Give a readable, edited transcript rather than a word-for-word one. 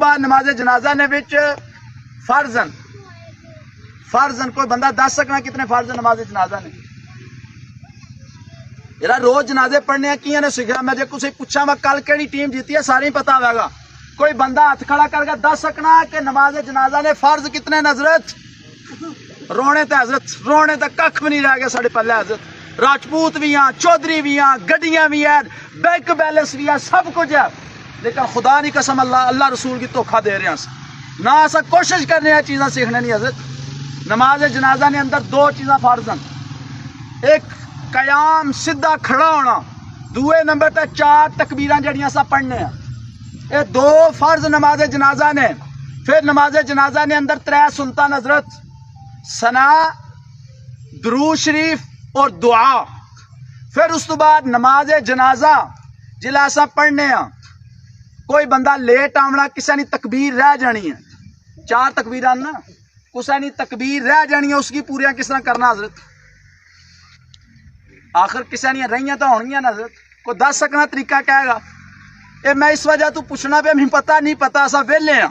بعد نماز جنازہ نے وچ فرضن کوئی بندہ دس سکنا کتنے فرض نماز جنازہ نے؟ یار روز جنازے پڑھنے ہیں کیا نے سکھا؟ میں جے کسی پوچھا میں کل کیڑی ٹیم جیتی ہے ساری پتا ہوئے گا. کوئی بندہ ہاتھ کھڑا کر کے دس سکنا کہ نماز جنازہ نے فرض کتنے نے حضرت؟ رونے تے حضرت رونے تے کھ بھی نہیں رہ گیا ساڑے پلے حضرت. راجپوت بھی ہیں، چودھری بھی ہیں، گڈیاں بھی ہیں، بینک بیلنس بھی ہیں، سب کچھ ہے، لیکن خدا نہیں قسم اللہ رسول کی دھوکھا دے رہے ہیں نہ ایسا کوشش کرنے ہیں چیزاں سیکھنے نہیں. حضرت نماز جنازہ نے اندر دو چیزاں فرض ہیں. ایک قیام سیدھا کھڑا ہونا، دوے نمبر تے چار تکبیراں جڑیاں سا پڑھنے ہیں. یہ دو فرض نماز جنازہ نے. پھر نماز جنازہ نے اندر ترے سنتاں حضرت: ثنا، درود شریف اور دعا. پھر اس تو بعد نماز جنازہ جلا سا پڑھنے ہیں کوئی بندہ لیٹ آونا کسے نے تکبیر رہ جانی ہے، چار تکبیراں نا کسے نے تکبیر رہ جانی ہے، اس کی پوریاں کس طرح کرنا حضرت؟ آخر کسے نے رہیاں تو ہونیاں نا حضرت. کوئی دس سکنا طریقہ کہے گا؟ اے میں اس وجہ تو پوچھنا پہ ہمیں پتہ نہیں پتا ایسا ویلے ہیں.